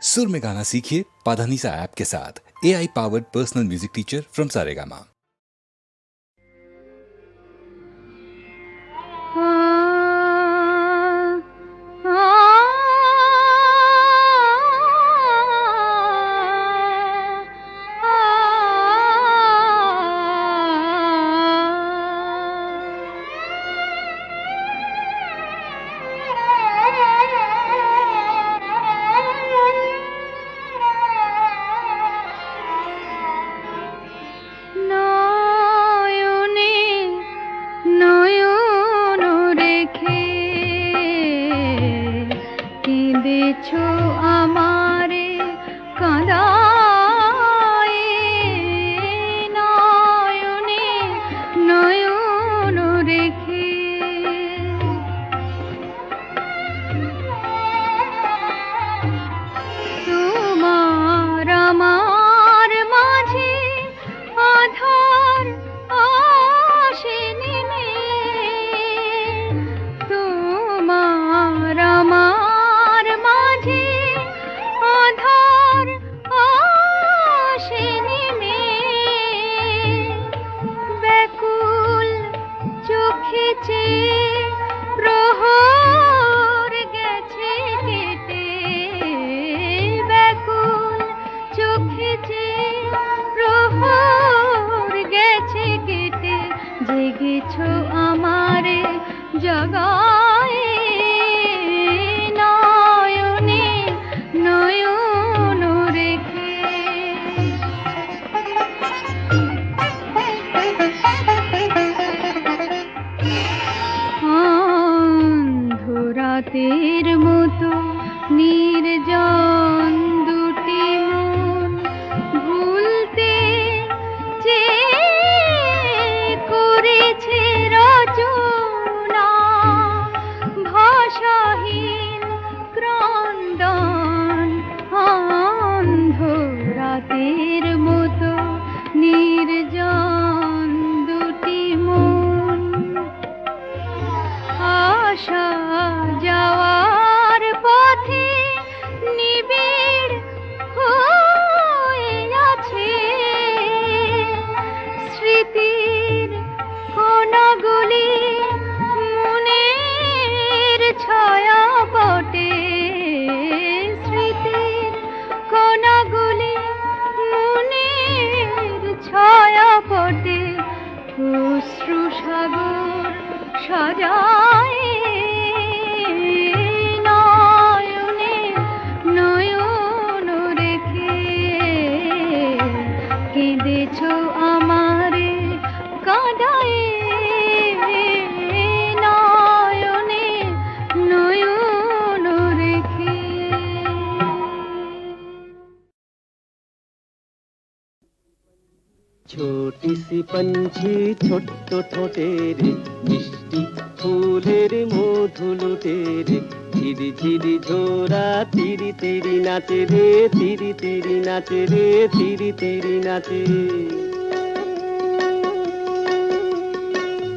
सुर में गाना सीखिए पाधानीसा ऐप के साथ। AI powered personal music teacher from Saregama. छोटी सी पंछी ছোট্ট ঠোঁটের মিষ্টি ফুলের মধু লুটের ঝিরি ঝিরি ঝোরা তিরি তিরি নাচে রে তিরি তিরি নাচে রে তিরি তিরি নাচে।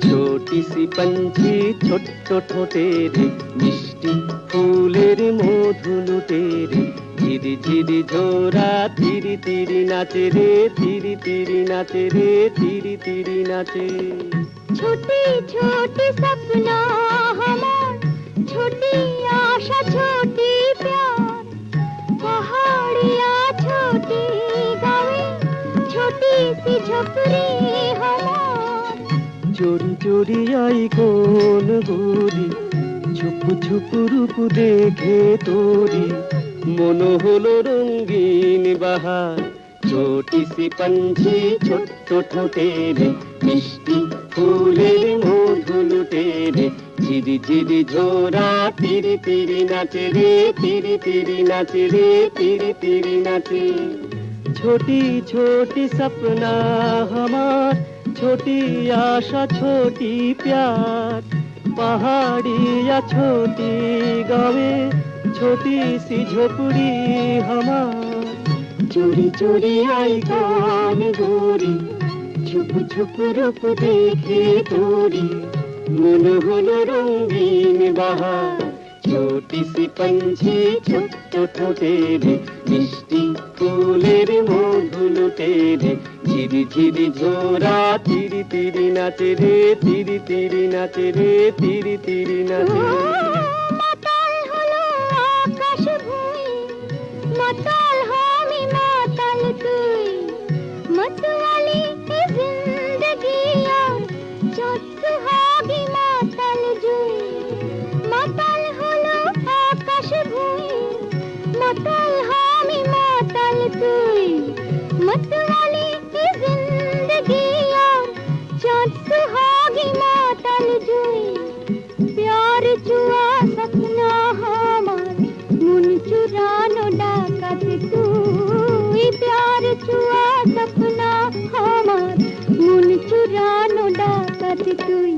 छोटी सी पंछी ছোট্ট ঠোঁটের মিষ্টি ফুলের মধু লুটের ঝিরি ঝিরি ঝোরা তিরি তিরি নাচে রে তিরি তিরি নাচে রে তিরি তিরি নাচে। छोटी छोटी सपना हमार छोटी आशा छोटी प्यार पहाड़िया छोटी गावे छोटी सी झोपड़ी हमार। चोरी चोरी आई कौन गोरी छुप छुप रूप देखे तोरी মন হলো রঙিন বাহার। ছোটি সি পঞ্ছি ছোট্ট ঠোঁটের মিষ্টি ফুলের মধু লুটের ঝিরি ঝিরি ঝোরা তিরি তিরি নাচে রে তিরি তিরি নাচে রে তিরি তিরি নাচে। छोटी छोटी सपना हमार छोटी आशा छोटी प्यार पहाड़िया छोटी गावे छोटी सी झोपड़ी हमार। चोरी चोरी आई कौन गोरी छुप छुप रूप देखे तोरी मन हलो रंगीन बहार। छोटी सी पंछी ছোট্ট ঠোঁটের মিষ্টি ফুলের মধু লুটে রে ঝিরি ঝিরি ঝোরা তিরি তিরি নাচে রে তিরি তিরি নাচে রে তিরি তিরি নাচে মাতাল হলো আকাশ ভুঁই মাতাল আমি মাতাল তুই मतवाली जिंदगी और चोट होगी माताल जुई माताल হলো আকাশ ভুঁই মাতাল আমি মাতাল তুই मतवाली जिंदगी और चोट होगी माताल जुई प्यार जुआ सपना हमार मुन चुरानो डाकत তুই प्यार जुआ सपना हमार मुन चुरानो डाकत তুই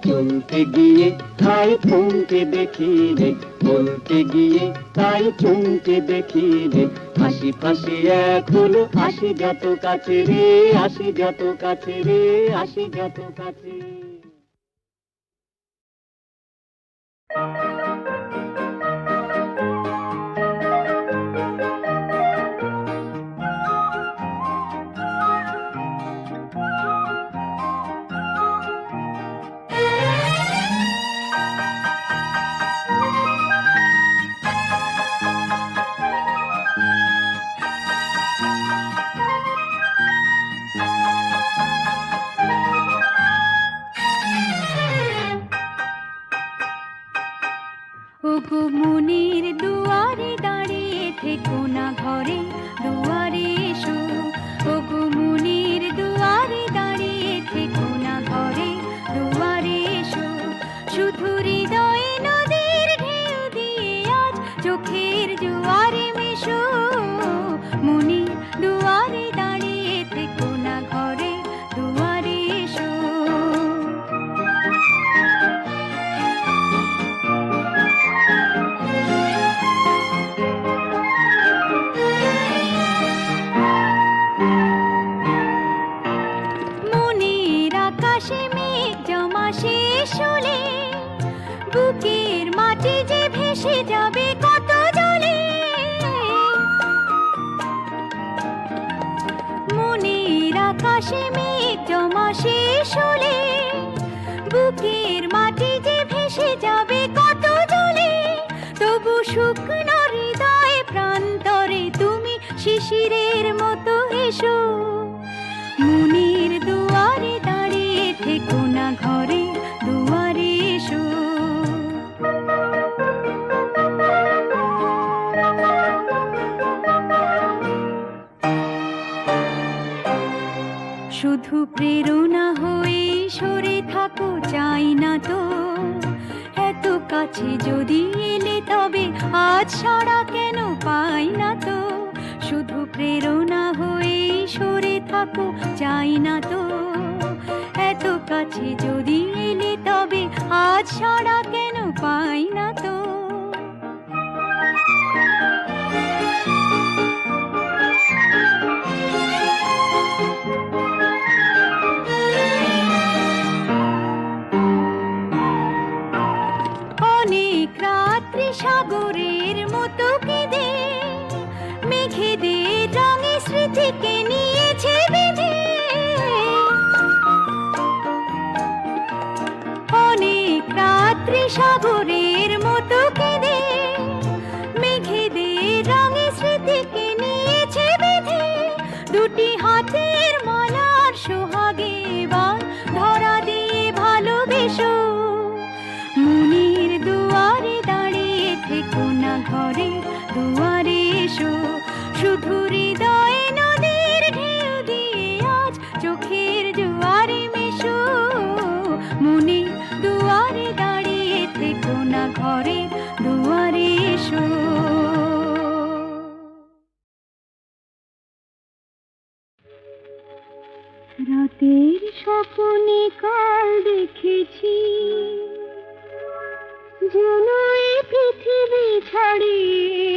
চলতে গিয়ে তাই থমকে দেখি রে বলতে গিয়ে তাই চমকে দেখি রে হাসি ফাঁসি এক হলো আসি যত কাছে রে আসি যত কাছে রে আসি যত কাছে ওগো মনের দুয়ারে দাঁড়িয়ে থেকো না ঘরে দুয়ারে এসো ওগো মনের দুয়ারে দাঁড়িয়ে থেকো না ঘরে দুয়ারে এসো শুধু হৃদয়ে নদীর ঢেউ দিয়ে আজ চোখের জোয়ারে মেশো মনের দুয়ারে দাঁড়িয়ে থেকো না ঘরে দুয়ারে এসো বুকের মাটি যে ভেসে যাবে কত জলে মনের আকাশে মেঘ জমা শেষ হলে বুকের মাটি যে ভেসে যাবে কত জলে তবু শুকনো হৃদয় প্রান্তরে তুমি শিশিরের মতো এসো মনের দুয়ারে দাঁড়িয়ে থেকো না ঘরে দুয়ারে এসো শুধু প্রেরণা হয়ে সরে থাকো চাই না তো এত কাছে যদি এলে তবে আজ সারা কেন পাই না তো শুধু প্রেরণা হয়ে সরে থাকো চাই না তো এত কাছে যদি এলে তবে আজ সারা কেন পাই না তো অনেক রাত্রি সাগরের মতো কেঁদে মেঘেদের রঙে স্মৃতিকে নিয়েছে বেঁধে অনেক রাত্রি সাগরের মতো কেঁদে মেঘেদের রঙে স্মৃতিকে নিয়েছে বেঁধে দুটি হাতের মালার সোহাগে এবার ধরা দিয়ে ভালোবেসো মনের দুয়ারে দাঁড়িয়ে থেকো না ঘরে দুয়ারে এসো শুধু হৃদয়ে নদীর ঢেউ দিয়ে আজ চোখের জোয়ারে মেশো মনের দুয়ারে দাঁড়িয়ে থেকো না ঘরে দুয়ারে এসো রাতের স্বপ্নে কাল দেখেছি যেন এই পৃথিবী ছাড়িয়ে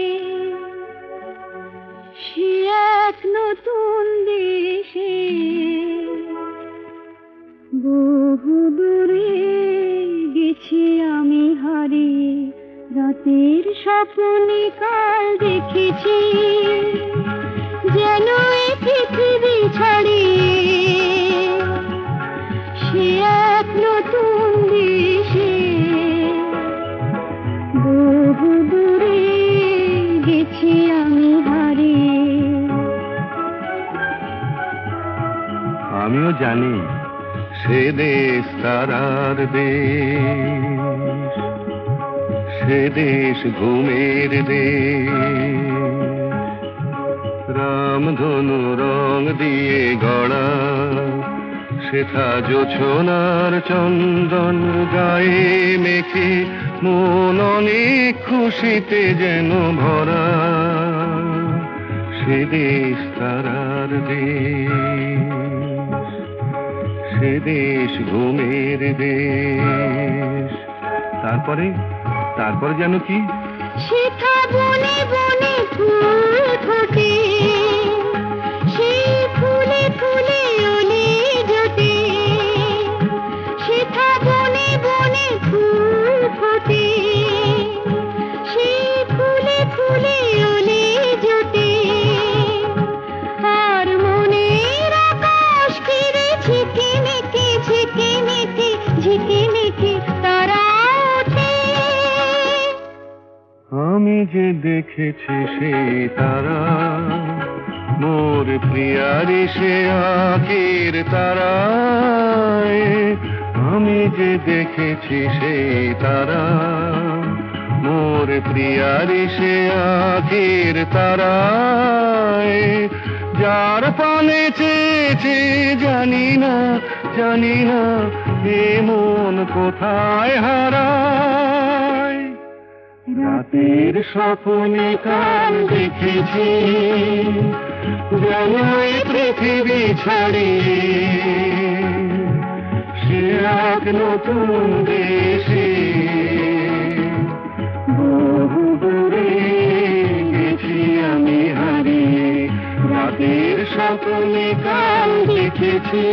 সে এক নতুন দেশে বহু দূরে গেছি আমি হারিয়ে রাত রাতের স্বপ্নে কাল দেখেছি যেন এই পৃথিবী ছাড়িয়ে সে এক নতুন দেশে বহু দূরে গেছি আমি হারিয়ে। আমিও জানি সে দেশ তারার দেশ, সে দেশ ঘুমের দেশ। রামধনু রং দিয়ে গড়া সেথা জোছনার চন্দন গায়ে মেখে মন অনেক খুশিতে যেন ভরা। সে দেশ তারার দেশ, সে দেশ ঘুমের দেশ। তারপরে তারপরে যেন কি সেথা বনে বনে ফুল ফোটে, সেই ফুলে ফুলে ওলে জোটে। সেথা বনে বনে ফুল ফোটে, সেই ফুলে ফুলে ওলে জোটে। আর মনের আকাশ ঘিরে ঝিকিমিকি ঝিকিমিকি ঝিকিমিকি তারা ওঠে। আমি যে দেখেছি সেই তারা, মোর প্রিয়ারি সে আঁকের তারায়। আমি যে দেখেছি সেই তারা, মোর প্রিয়ারি সে আঁকের তারায়। যার পানে চেয়েছে জানি না জানি না এ মন কোথায় হারায়। রাতের স্বপ্নে কাল দেখেছি যেন এই পৃথিবী ছাড়িয়ে সে এক নতুন দেশে বহু দূরে গেছি আমি হারিয়ে। রাতের স্বপ্নে কাল দেখেছি।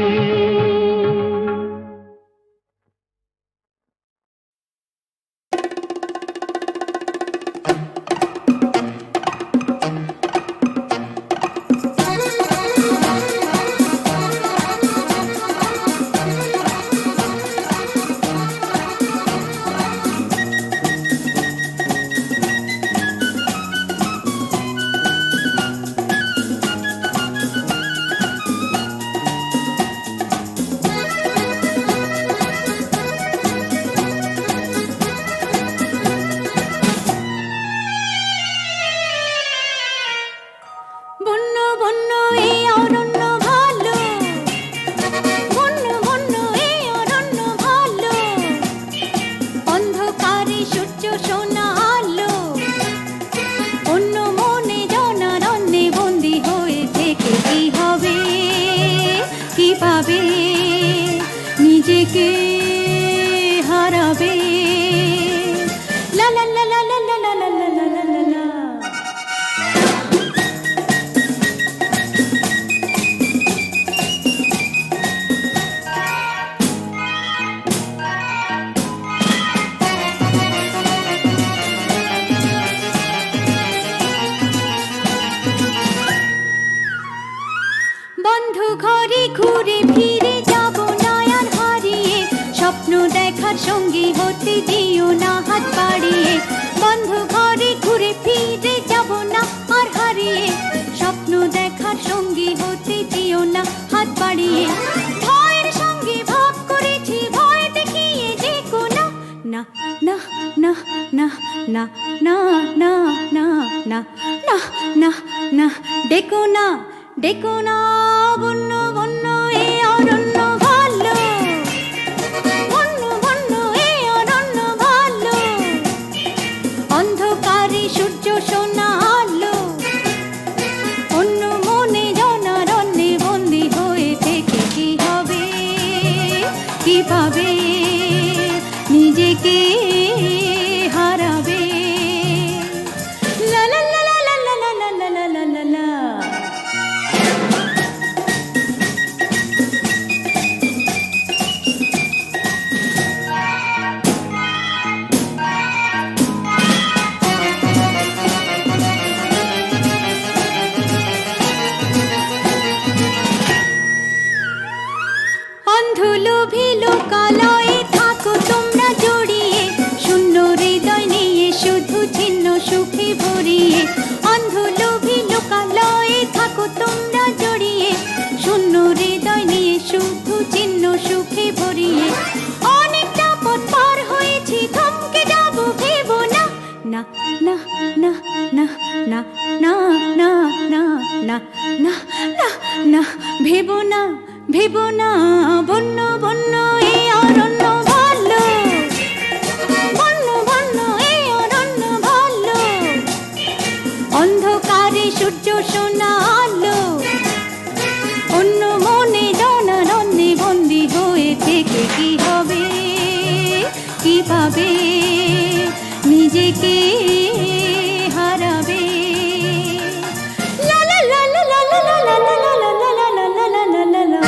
নিজেকে হারাবে। লা লা লা লা লা লা লা লা লা লা লা লা। বন্ধু ঘরে ঘুরে ফিরে যাব না আর হারিয়ে, স্বপ্ন দেখার সঙ্গী হতে দিও না হাত বাড়িয়ে। বন্ধু ঘরে ঘুরে ফিরে যাব না আর হারিয়ে, স্বপ্ন দেখার সঙ্গী হতে দিও না হাত বাড়িয়ে। ভয়ের সঙ্গে ভাব করেছি ভয় দেখিয়ে যে কোনো না না না না না না না না না না না না ডেকো না ডেকো না বন্য বন্য এ অরণ্য ভালো, বন্য বন্য এ অরণ্য ভালো। অন্ধকারে সূর্য সোনা আলো, অন্য মনে জনারণ্যে বন্দী হয়ে থেকে কি হবে, কি পাবে, নিজেকে হারাবে। লা লা লা লা লা লা লা লা লা লা লা। না না না না না না ভেবো না ভেবো না বন্য বন্য এই অরণ্য ভালো বন্য বন্য এই অরণ্য ভালো অন্ধকারে সূর্য সোনা আলো অন্য মনে জনারণ্যে বন্দি হয়ে থেকে কি হবে কি পাবে নিজেকে হারাবে লা লা লা লা লা লা লা লা লা লা লা লা লা লা লা লা।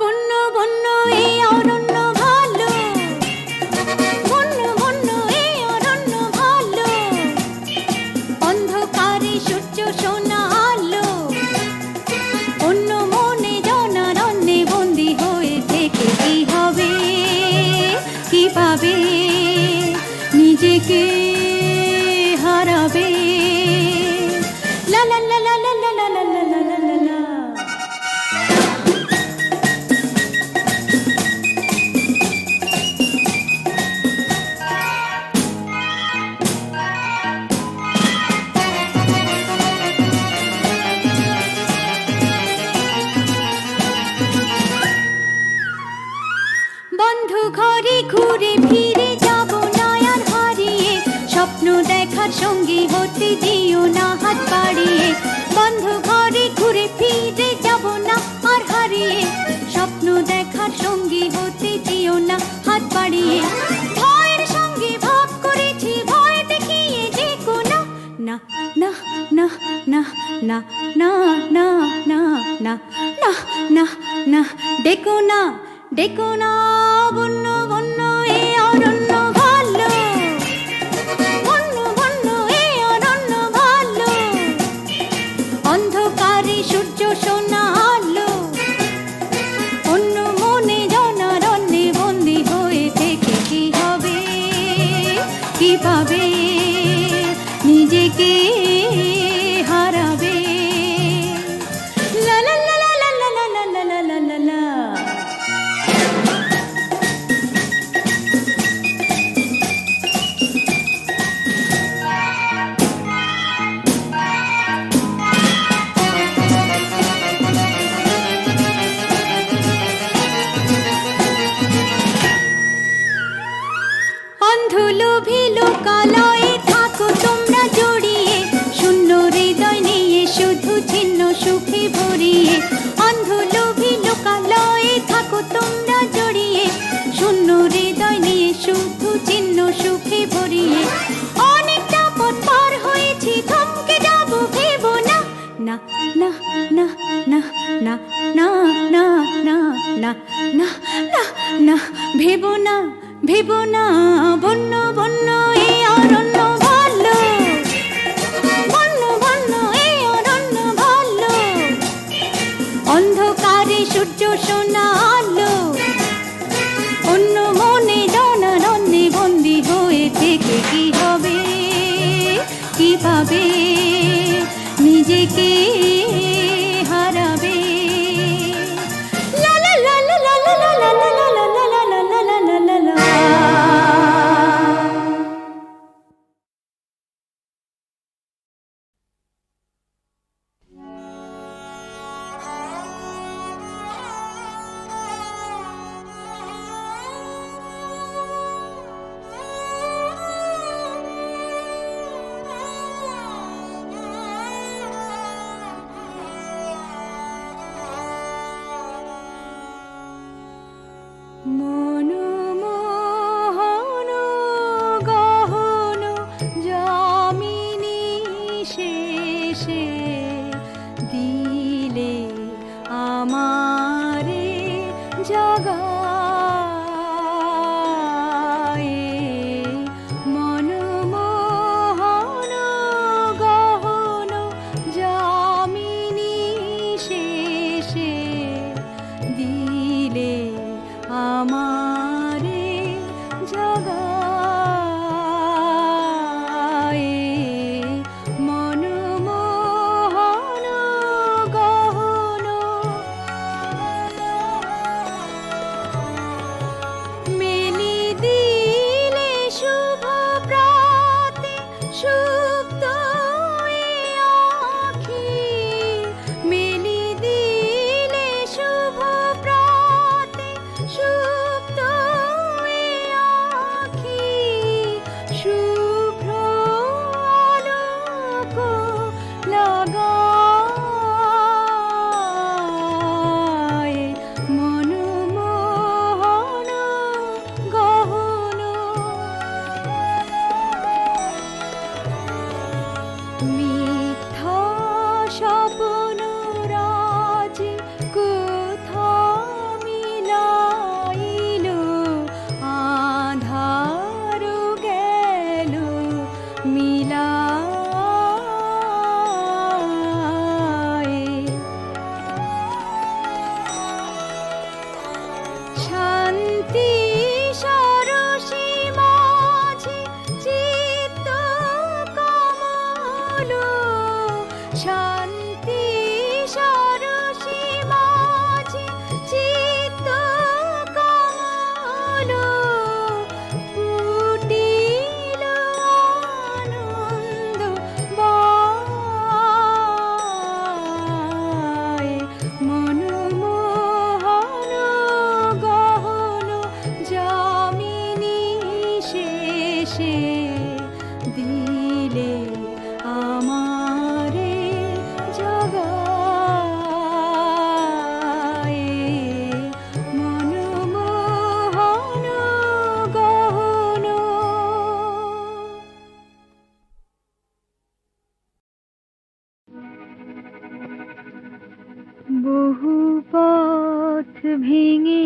বন্য বন্য এই অরণ্য ভালো বন্য বন্য এই অরণ্য ভালো অন্ধকারে সূর্য সোনা আলো অন্য মনে জনারণ্যে বন্দি হয়ে থেকে কি হবে কি পাবে নিজেকে হারাবে লা লা লা লা লা লা লা লা লা লা লা লা। বন্ধু ঘরে ঘুরে ফিরে যাব না আর হারিয়ে স্বপ্ন দেখার সঙ্গী হতে দিও না হাত বাড়িয়ে বন্ধু ঘরে ঘুরে ফিরে যাব না আর হারিয়ে স্বপ্ন দেখার সঙ্গী হতে দিও না হাত বাড়িয়ে ভয়ের সঙ্গে ভাব করেছি ভয় দেখিয়ে যে কোনো না না না না না না না না না না না না ডেকো না ডেকো না বন্য বন্য এই অরণ্য ভালো বন্য বন্য এই অরণ্য ভালো অন্ধকারে সূর্য সোনা আলো অন্য মনে জনারণ্যে বন্দি হয়ে থেকে কি হবে কি পাবে নিজেকে হারাবে লা লা লা লা লা লা লা লা লা লা লা। অন্ধলোভী লোকালয়ে থাকো তোমরা জড়িয়ে শূন্য হৃদয় নিয়ে শুধু ছিন্ন সুখে ভরিয়ে অন্ধলোভী লোকালয়ে থাকো তোমরা জড়িয়ে শূন্য হৃদয় নিয়ে শুধু ছিন্ন সুখে ভরিয়ে অনেকটা পথ পার হয়েছি থমকে যাব ভেবো না না না না না না না না না না না না না ভেবো না ভেবো না বন্য বন্য এই অরণ্য ভালো বন্য বন্য এই অরণ্য ভালো অন্ধকারে সূর্য সোনা আলো অন্য মনে জনারণ্যে বন্দি হয়ে থেকে কি হবে কি পাবে নিজেকে হারাবে লা লা লা লা লা লা লা লা লা লা লা লা লা লা লা লা। মনমোহন গহন যামিনী শেষে দিলে আমারে জাগায় মনমোহন গহন যামিনী শেষে দিলে আমারে জাগায় মনমোহন গহন মেলি দিলে শুভ প্রাতে সুপ্ত এই আঁখি মেলি দিলে শুভ প্রাতে সুপ্ত এই আঁখি শুভ্র আলোক লাগায় মনমোহন গহন মিথ্যা স্বপ্ন রাজি কোথা মিলাইল আঁধার গেল মিলায় শান্তি সরসী মাঝে চিত্ত কমল শান্তি সরসী মাঝে চিত্ত কমল ফুটিল আনন্দ বায় মনমোহন গহন যামিনী শেষে দিলে আমারে জাগায় মনমোহন গহন বহু পথ ভেঙে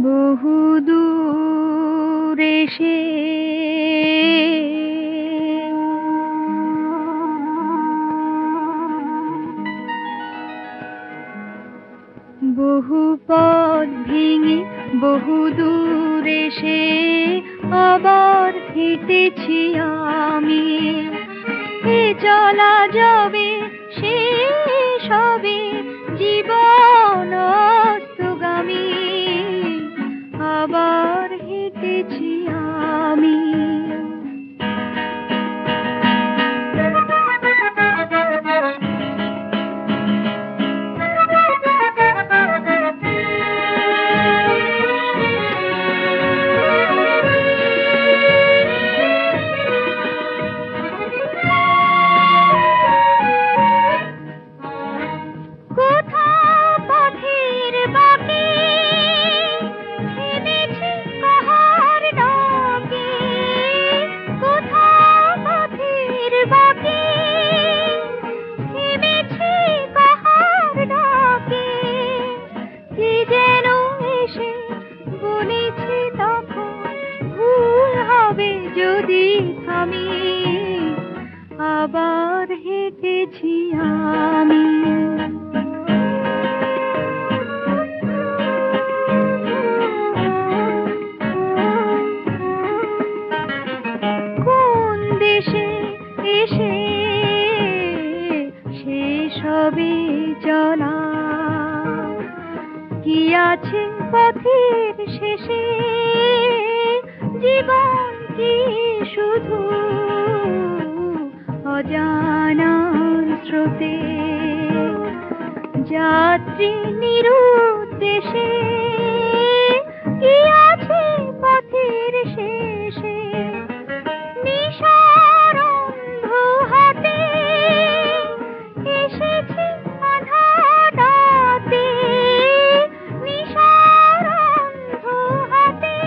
বহু দূর এসে বহু পথ ভেঙে বহু দূর এসে আবার হেঁটেছি আমি এ চলা যাবে শেষ হবে জীবন অস্তগামী আবার হেঁটেছি আমি যদি থামি আবার হেঁটেছি আমি কোন দেশে এসে শেষ হবে চলা কি আছে পথের শেষে জীবন কি শুধু অজানার স্রোতে যাত্রী নিরুদ্দেশে কি আছে পথের শেষে নিশার অন্ধ হাতে এসেছি আধার রাতে নিশার অন্ধ হাতে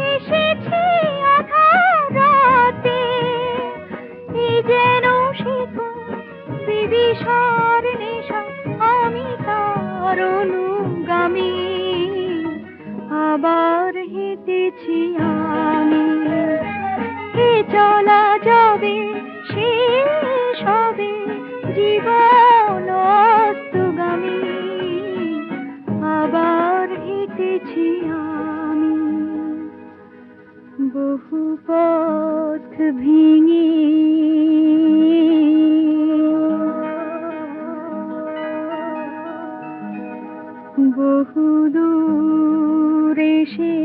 এসেছি আধার বলা যাবে শেষ হবে জীবন অস্তগামী, আবার হেঁটেছি আমি বহু পথ ভেঙে, বহু দূর এসে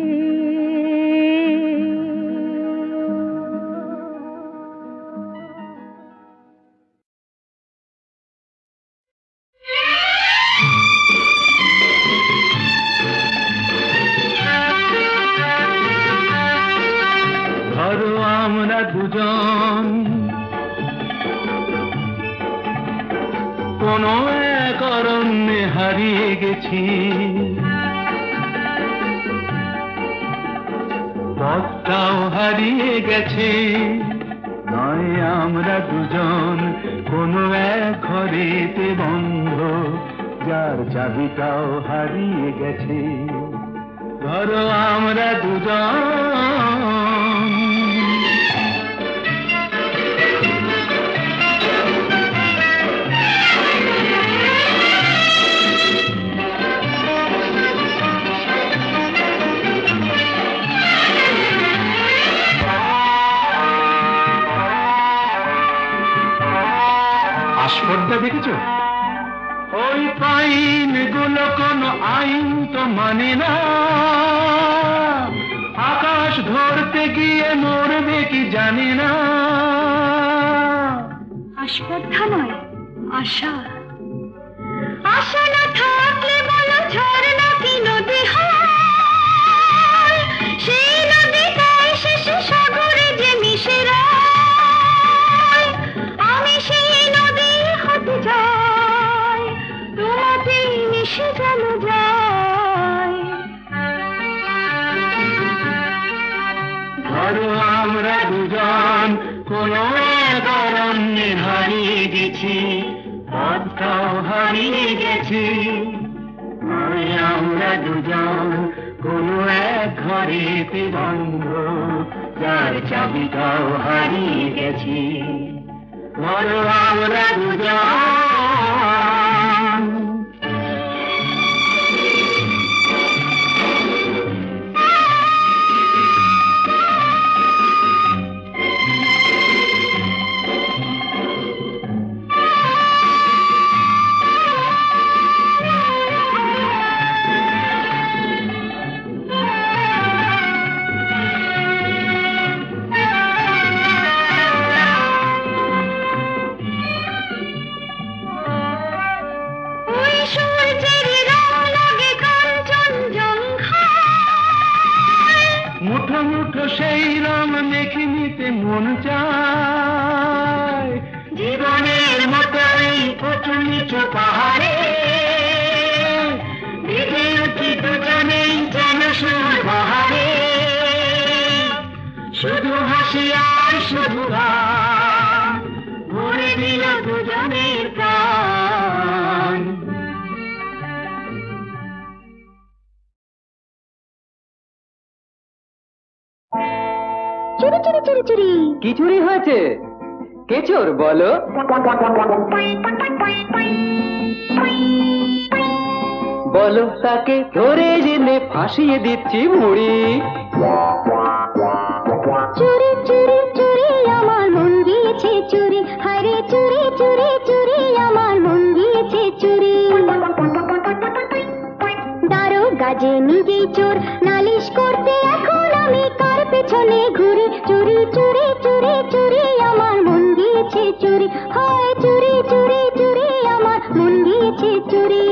ধরো আমরা দুজন কোনো এক অরণ্যে হারিয়ে গেছি, পথটাও হারিয়ে গেছে। নয় আমরা দুজন কোনো এক ঘরেতে বন্ধ, যার চাবিটাও হারিয়ে গেছে। ধরো আমরা দুজন আস্পর্ধা দেখেছো? ওই পাইন গুলো কোনো আইন তো মানে না, আকাশ ধরতে গিয়ে মরবে কি জানি না। আস্পর্ধা নয়, আশা। আশা না থাকলে বলো ঝর্ণা কি নদী হয়, সেই নদীটাই শেষে সাগরে যে মিশে যায়। আমি সেই নদী হতে যাই, তোমাতেই মিশে যেন যায়। ধরো আমরা দুজন কোনো এক অরণ্যে হারিয়ে গেছি, পথটাও হারিয়ে গেছি। নয় আমরা দুজন কোনো এক ঘরেতে বন্ধ, যার চাবিটাও হারিয়ে গেছি। ধরো আমরা দুজন মুঠো মুঠো সেই রং মেখে নিতে মন চায়। জীবনের মতো এই উঁচু নিচু পাহাড়ে বিধে উঠি দুজনেই যেন সুর বাহারে। শুধু হাসি আর শুধু গান ভরে দিল দুজনের প্রাণ। চুরি চুরি চুরি চুরি। কি চুরি হয়েছে? কে চোর বলো? বলো তাকে ধরে জেনে ফাঁসিয়ে দিচ্ছি মুড়ি। চুরি চুরি চুরি আমার মন গিয়েছে চুরি, হায়রে চুরি চুরি চুরি আমার মন গিয়েছে চুরি। দারোগা যে নিজেই চোর, নালিশ করতে এখন আমি কার পেছনে ঘুরি। চুরি চুরি চুরি চুরি আমার মন গিয়েছে চুরি, হায় চুরি চুরি চুরি আমার মন গিয়েছে চুরি।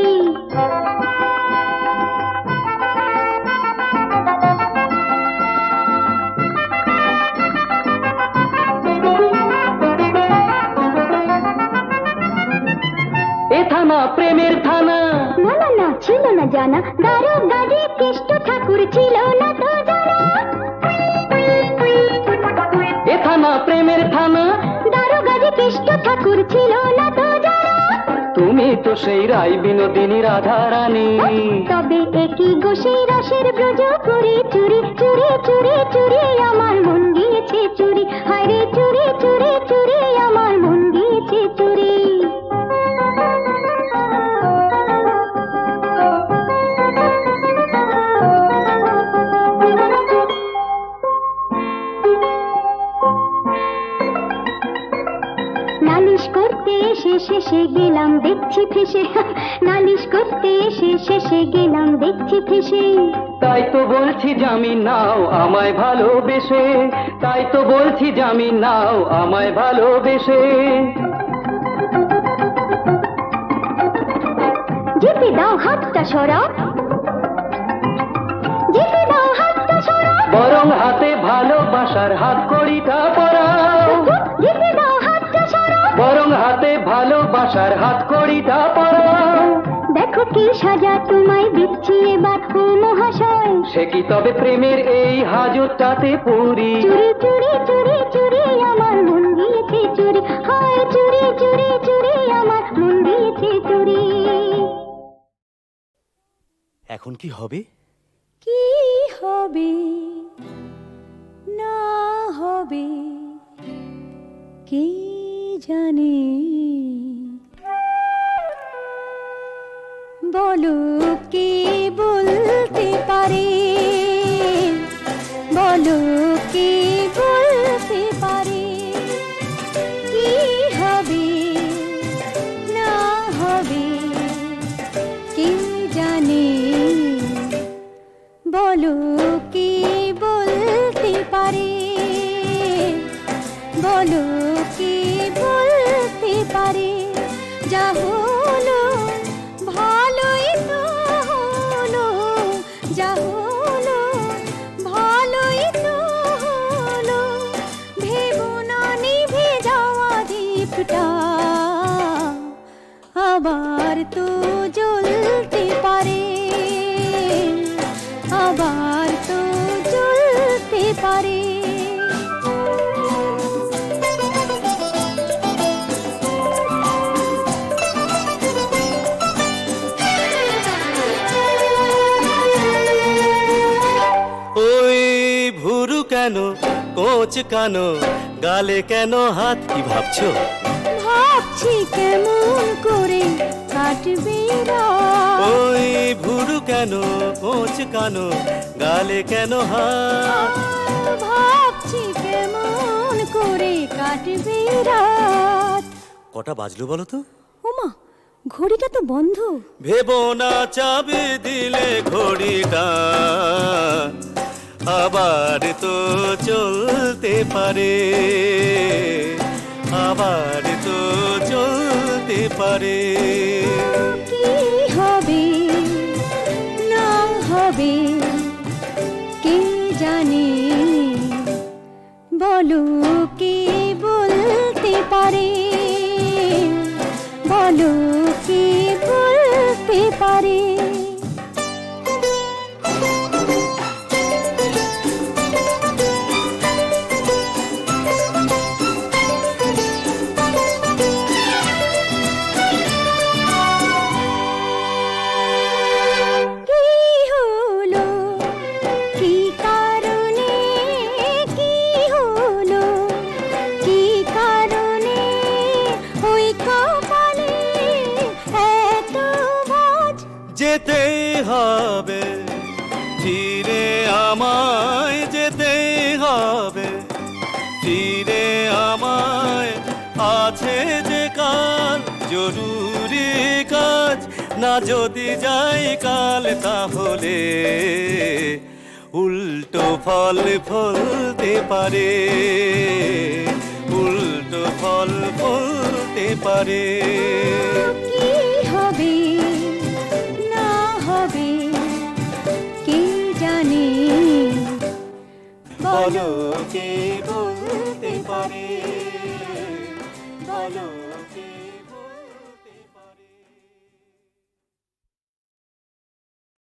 এ থানা প্রেমের থানা? না না না, ছিল না জানা। দারোগা যে কেষ্ট ঠাকুর ছিল না তো জানা। এ থানা প্রেমের থানা? দারোগা যে কেষ্ট ঠাকুর ছিল না তো জানা। তুমি তো সেই রাই বিনোদিনী রাধা রানী। তবে একই গোসে রসের ব্রজ করে চুরি চুরি চুরি চুরি আমার মন গিয়েছে চুরি, হায়রে চুরি চুরি চুরি আমার মন গিয়েছে চুরি। নালিশ করতে এসে শেষে গেলাম দেখছি ফেসে, নালিশ করতে এসে শেষে গেলাম দেখছি ফেসে। তাই তো বলছি জামিন নাও আমায় ভালোবেসে, তাই তো বলছি জামিন নাও আমায় ভালোবেসে। যেতে দাও হাতটা সরাও, যেতে দাও হাতটা সরাও, বরং হাতে ভালোবাসার হাত কড়িটা পরাও। যেতে দাও হাতটা সরাও, বরং হাতে ভালোবাসার হাত কড়িটা পরাও। দেখো কি সাজা তোমায় দিচ্ছি এবার ও মহাশয়। সে কি তবে প্রেমের এই হাজতটাতে পুরি। চুরি চুরি চুরি চুরি আমার মন গিয়েছে চুরি, হায় চুরি চুরি চুরি আমার মন গিয়েছে চুরি। এখন কি হবে? কি হবে না হবে কে জানে, বলো কে বলতে পারে, বলো কে বলতে পারে কি হবে না হবে কে জানে, বলো কে বলতে পারে, বলো কে বলতে পারে। যা হলো ভালোই তো হলো, যা হলো ভালোই তো হলো, ভেবো না নিভে যাওয়া দীপটা আবার তো জ্বলতে পারে, আবার তো জ্বলতে পারে। ওই ভুরু কেন, কোচ কেন, গালে কেন হাত, কি ভাবছো? ভাবছি কেমন করে কাটবে রাত। ওই ভুরু কেন, কোচ কেন, গালে কেন হাত? ভাবছি কেমন করে কাটবে রাত। কটা বাজলো বলো তো? ওমা, ঘড়িটা তো বন্ধ। ভেবো না চাবি দিলে ঘড়িটা আবার তো চলতে পারে, আবার তো চলতে পারে। কি হবে না হবে কে জানে, বলো কে বলতে পারে, বলো কে বলতে পারে। কি হলো, কি কারণে, কি হলো, কি কারণে ওই কপালে এত ভাঁজ। যেতে হবে ফিরে, আমায় যেতে হবে ফিরে, আমায় আছে যে কাল জরুরি কাজ। না যদি যাই কাল তাহলে উল্টো ফল ফলতে পারে, উল্টো ফল ফলতে পারে। কি হবে না হবে কে জানে, বলো কে বলতে পারে, বলো কে